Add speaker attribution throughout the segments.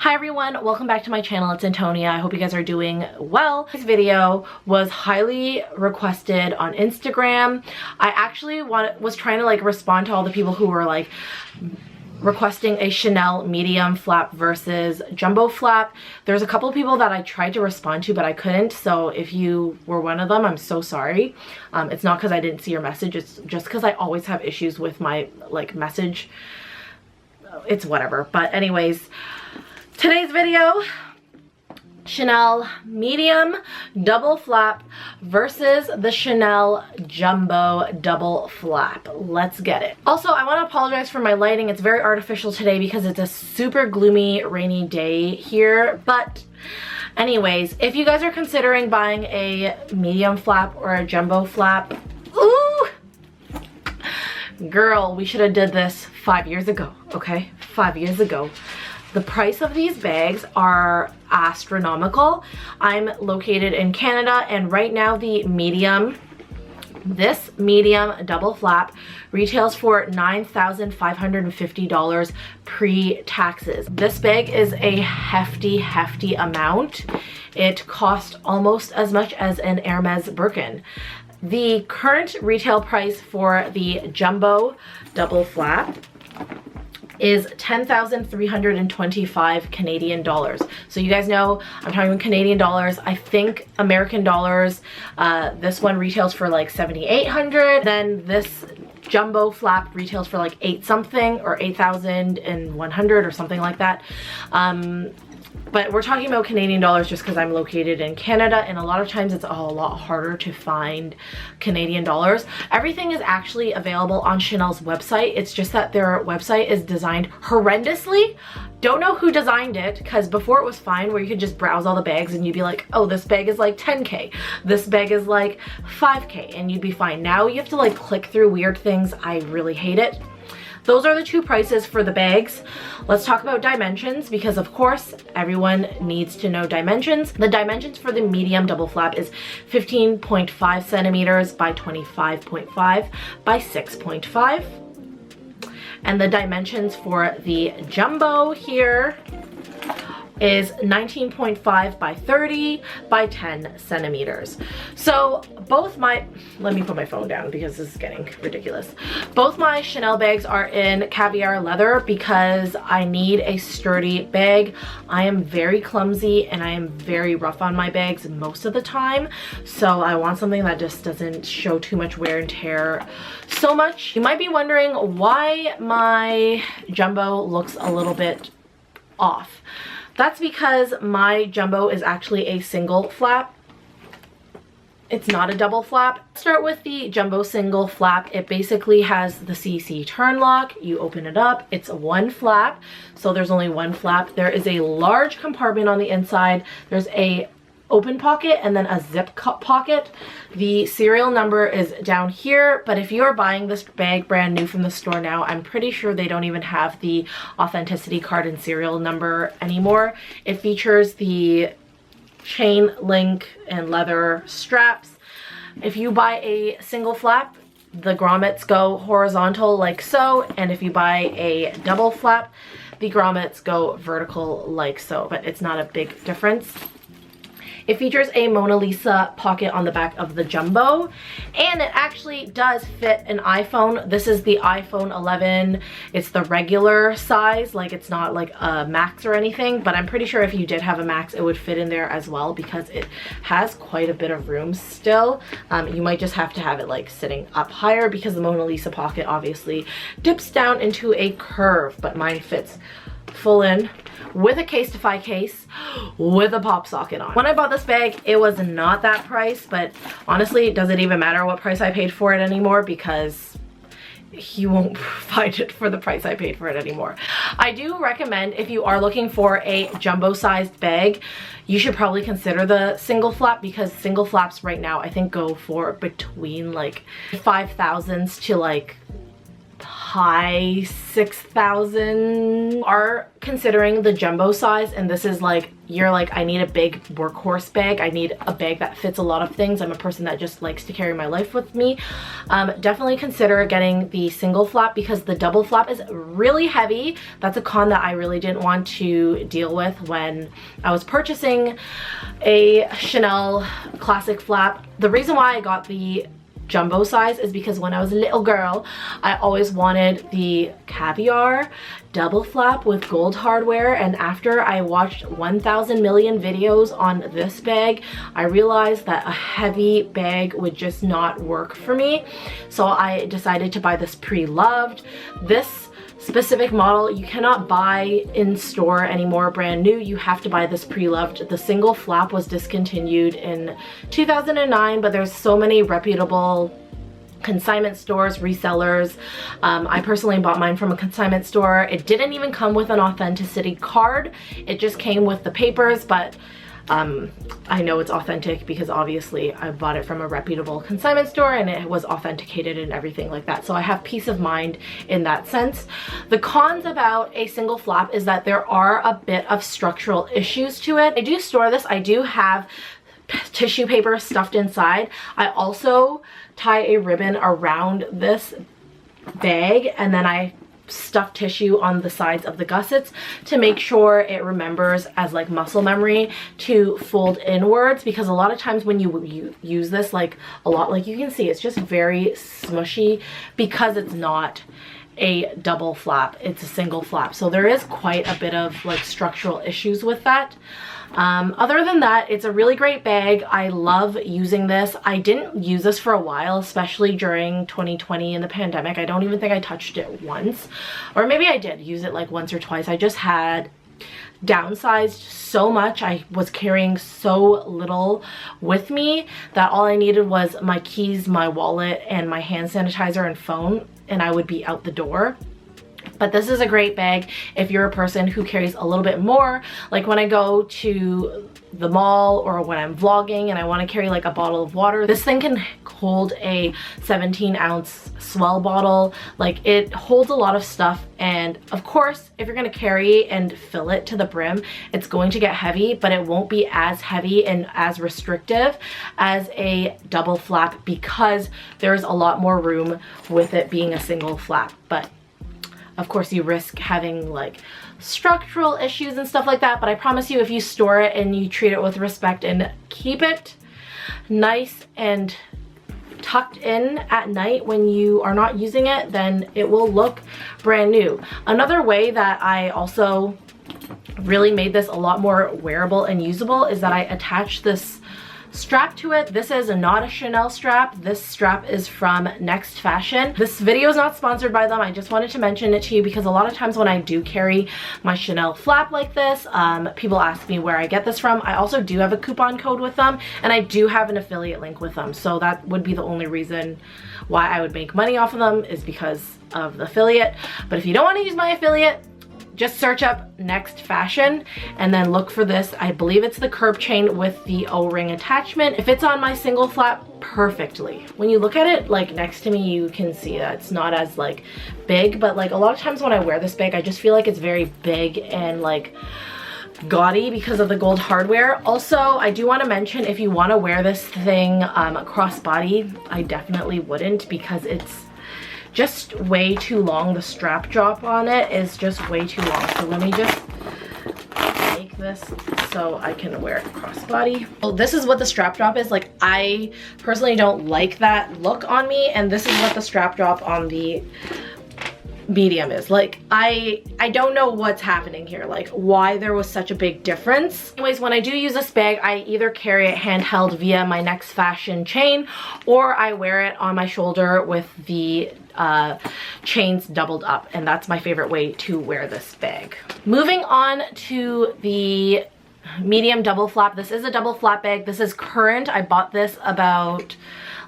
Speaker 1: Hi everyone, welcome back to my channel. It's Antonia. I hope you guys are doing well. This video was highly requested on Instagram. I actually was trying to respond to all the people who were requesting a Chanel medium flap versus jumbo flap. There's a couple of people that I tried to respond to, but I couldn't. So if you were one of them, I'm so sorry. It's not because I didn't see your message. It's just because I always have issues with my message. It's whatever. But anyways, today's video, Chanel medium double flap versus the Chanel jumbo double flap. Let's get it. Also, I want to apologize for my lighting. It's very artificial today because it's a super gloomy, rainy day here. But anyways, if you guys are considering buying a medium flap or a jumbo flap, ooh, girl, we should have did this 5 years ago, okay? 5 years ago. The price of these bags are astronomical. I'm located in Canada, and right now this medium double flap retails for $9,550 pre-taxes. This bag is a hefty amount. It cost almost as much as an Hermes Birkin. The current retail price for the jumbo double flap is 10,325 Canadian dollars. So you guys know I'm talking Canadian dollars. I think American dollars, this one retails for like 7,800. Then this jumbo flap retails for like 8 something or 8,100 or something like that. But we're talking about Canadian dollars just because I'm located in Canada, and a lot of times it's a lot harder to find Canadian dollars. Everything is actually available on Chanel's website. It's just that their website is designed horrendously. Don't know who designed it, because before it was fine where you could just browse all the bags and you'd be like, oh, this bag is like 10K. This bag is like 5K, and you'd be fine. Now you have to click through weird things. I really hate it. Those are the two prices for the bags. Let's talk about dimensions, because of course everyone needs to know dimensions. The dimensions for the medium double flap is 15.5 centimeters by 25.5 by 6.5. And the dimensions for the jumbo here is 19.5 by 30 by 10 centimeters. So both let me put my phone down because this is getting ridiculous. Both my Chanel bags are in caviar leather because I need a sturdy bag. I am very clumsy and I am very rough on my bags most of the time. So I want something that just doesn't show too much wear and tear so much. You might be wondering why my jumbo looks a little bit off. That's because my jumbo is actually a single flap. It's not a double flap. Start with the jumbo single flap. It basically has the CC turn lock. You open it up. It's one flap, so there's only one flap. There is a large compartment on the inside. There's a open pocket and then a zip pocket. The serial number is down here, but if you're buying this bag brand new from the store now, I'm pretty sure they don't even have the authenticity card and serial number anymore. It features the chain link and leather straps. If you buy a single flap, the grommets go horizontal like so, and if you buy a double flap, the grommets go vertical like so, but it's not a big difference. It features a Mona Lisa pocket on the back of the jumbo, and it actually does fit an iPhone. This is the iPhone 11. It's the regular size, it's not like a Max or anything, but I'm pretty sure if you did have a Max, it would fit in there as well because it has quite a bit of room still. You might just have to have it sitting up higher because the Mona Lisa pocket obviously dips down into a curve, but mine fits full in with a Casetify case with a pop socket on. When I bought this bag, it was not that price, but honestly, it doesn't even matter what price I paid for it anymore because you won't find it for the price I paid for it anymore. I do recommend, if you are looking for a jumbo sized bag, you should probably consider the single flap, because single flaps right now I think go for between 5,000s to high 6,000 are considering the jumbo size, and this is like, you're like, I need a big workhorse bag. I need a bag that fits a lot of things. I'm a person that just likes to carry my life with me. Definitely consider getting the single flap because the double flap is really heavy. That's a con that I really didn't want to deal with when I was purchasing a Chanel classic flap. The reason why I got the jumbo size is because when I was a little girl, I always wanted the caviar double flap with gold hardware, and after I watched 1,000 million videos on this bag, I realized that a heavy bag would just not work for me. So I decided to buy this pre-loved. This specific model you cannot buy in store anymore brand new. You have to buy this pre-loved. The single flap was discontinued in 2009, but there's so many reputable consignment stores, resellers. I personally bought mine from a consignment store. It didn't even come with an authenticity card. It just came with the papers, but I know it's authentic because obviously I bought it from a reputable consignment store and it was authenticated and everything like that. So I have peace of mind in that sense. The cons about a single flap is that there are a bit of structural issues to it. I do store this. I do have tissue paper stuffed inside. I also tie a ribbon around this bag and then I stuff tissue on the sides of the gussets to make sure it remembers as like muscle memory to fold inwards, because a lot of times when you use this like a lot, like you can see it's just very smushy because it's not a double flap, it's a single flap. So there is quite a bit of like structural issues with that. Other than that, it's a really great bag. I love using this. I didn't use this for a while, especially during 2020 in the pandemic. I don't even think I touched it once, or maybe I did use it like once or twice. I just had downsized so much. I was carrying so little with me that all I needed was my keys, my wallet, and my hand sanitizer and phone, and I would be out the door. But this is a great bag if you're a person who carries a little bit more, like when I go to the mall or when I'm vlogging and I want to carry like a bottle of water. This thing can hold a 17-ounce Swell bottle. Like, it holds a lot of stuff, and of course if you're going to carry and fill it to the brim, it's going to get heavy, but it won't be as heavy and as restrictive as a double flap because there's a lot more room with it being a single flap. But of course you risk having like structural issues and stuff like that, but I promise you if you store it and you treat it with respect and keep it nice and tucked in at night when you are not using it, then it will look brand new. Another way that I also really made this a lot more wearable and usable is that I attached this strap to it. This is not a Chanel strap. This strap is from Next Fashion. This video is not sponsored by them. I just wanted to mention it to you because a lot of times when I do carry my Chanel flap like this, people ask me where I get this from. I also do have a coupon code with them, and I do have an affiliate link with them. So that would be the only reason why I would make money off of them, is because of the affiliate. But if you don't want to use my affiliate, just search up Next Fashion and then look for this. I believe it's the curb chain with the O-ring attachment. It fits on my single flap perfectly. When you look at it like next to me, you can see that it's not as like big, but like a lot of times when I wear this bag, I just feel like it's very big and like gaudy because of the gold hardware. Also, I do want to mention, if you want to wear this thing crossbody, I definitely wouldn't, because it's just way too long. The strap drop on it is just way too long. So let me just make this so I can wear it crossbody. Well, this is what the strap drop is. Like, I personally don't like that look on me, and this is what the strap drop on the medium is. Like, I don't know what's happening here, like why there was such a big difference. Anyways, when I do use this bag, I either carry it handheld via my Next Fashion chain, or I wear it on my shoulder with the chains doubled up, and that's my favorite way to wear this bag. Moving on to the medium double flap. This is a double flap bag. This is current. I bought this about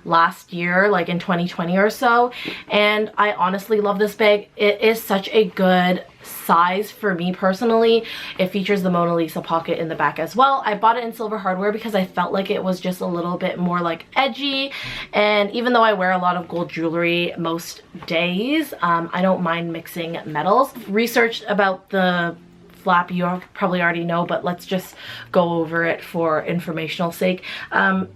Speaker 1: last year, like in 2020 or so, and I honestly love this bag. It is such a good size for me personally. It features the Mona Lisa pocket in the back as well. I bought it in silver hardware because I felt like it was just a little bit more like edgy, and even though I wear a lot of gold jewelry most days, I don't mind mixing metals. Researched about the flap you probably already know, but let's just go over it for informational sake.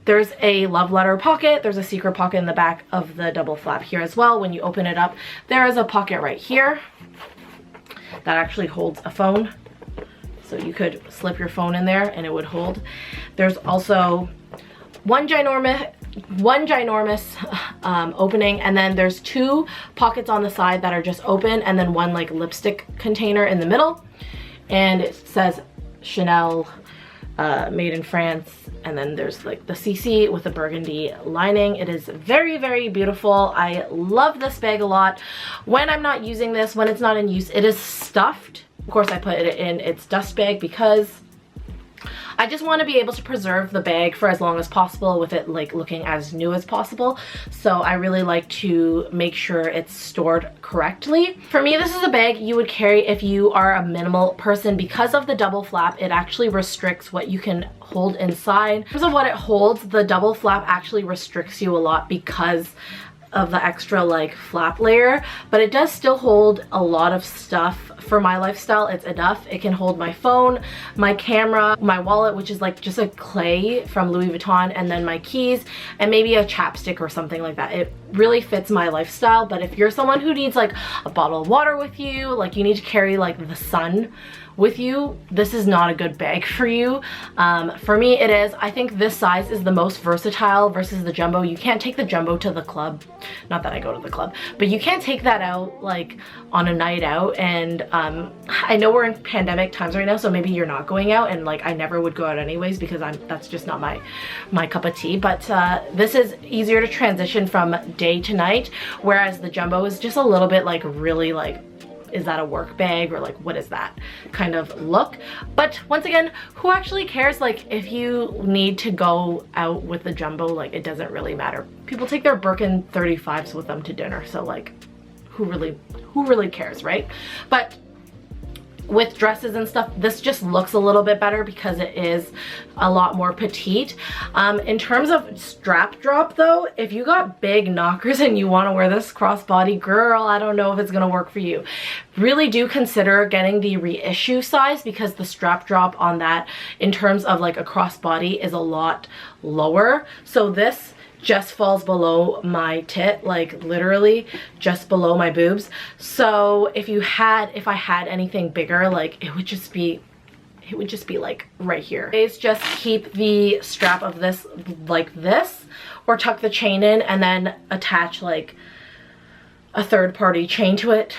Speaker 1: There's a love letter pocket, there's a secret pocket in the back of the double flap here as well. When you open it up, there is a pocket right here that actually holds a phone, so you could slip your phone in there and it would hold. There's also one ginormous opening, and then there's two pockets on the side that are just open, and then one like lipstick container in the middle. And it says Chanel, made in France, and then there's like the CC with the burgundy lining. It is very, very beautiful. I love this bag a lot. When I'm not using this, when it's not in use, it is stuffed. Of course, I put it in its dust bag because I just want to be able to preserve the bag for as long as possible with it like looking as new as possible. So I really like to make sure it's stored correctly. For me, this is a bag you would carry if you are a minimal person. Because of the double flap, it actually restricts what you can hold inside. In terms of what it holds, the double flap actually restricts you a lot because of the extra like flap layer, but it does still hold a lot of stuff. For my lifestyle, it's enough. It can hold my phone, my camera, my wallet, which is like just a clay from Louis Vuitton, and then my keys and maybe a chapstick or something like that. It really fits my lifestyle. But if you're someone who needs like a bottle of water with you, like you need to carry like the sun with you, this is not a good bag for you. For me, it is. I think this size is the most versatile versus the jumbo. You can't take the jumbo to the club. Not that I go to the club, but you can't take that out like on a night out. And I know we're in pandemic times right now, so maybe you're not going out, and like I never would go out anyways because that's just not my cup of tea. But this is easier to transition from day to night, whereas the jumbo is just a little bit like really like, is that a work bag, or like what is that kind of look? But once again, who actually cares? Like if you need to go out with the jumbo, like it doesn't really matter. People take their Birkin 35s with them to dinner, so like who really cares, right? But with dresses and stuff, this just looks a little bit better because it is a lot more petite. In terms of strap drop though, if you got big knockers and you want to wear this crossbody, girl, I don't know if it's gonna work for you. Really do consider getting the reissue size, because the strap drop on that in terms of like a crossbody is a lot lower. So this just falls below my tit, like literally just below my boobs. So if I had anything bigger, like it would just be like right here. Is just keep the strap of this like this, or tuck the chain in and then attach like a third-party chain to it.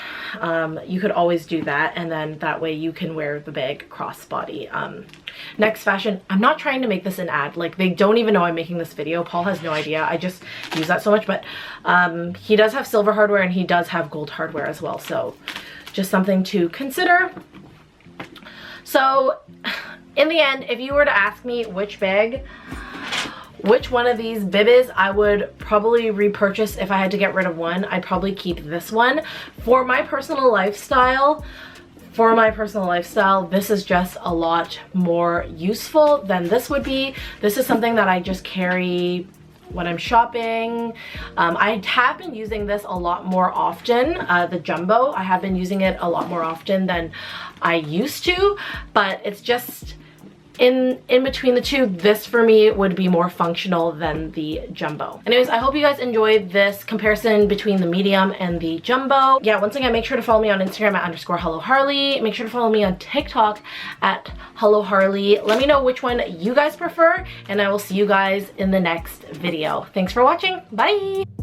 Speaker 1: You could always do that, and then that way you can wear the bag crossbody. Next fashion, I'm not trying to make this an ad, like they don't even know I'm making this video. Paul has no idea, I just use that so much. But he does have silver hardware and he does have gold hardware as well, so just something to consider. So in the end, if you were to ask me which one of these bibis I would probably repurchase if I had to get rid of one, I'd probably keep this one. For my personal lifestyle, this is just a lot more useful than this would be. This is something that I just carry when I'm shopping. I have been using this a lot more often, the jumbo. I have been using it a lot more often than I used to, but it's just in between the two, this for me would be more functional than the jumbo. Anyways, I hope you guys enjoyed this comparison between the medium and the jumbo. Yeah, once again, make sure to follow me on Instagram at _HelloHarley. Make sure to follow me on TikTok at HelloHarley. Let me know which one you guys prefer, and I will see you guys in the next video. Thanks for watching. Bye!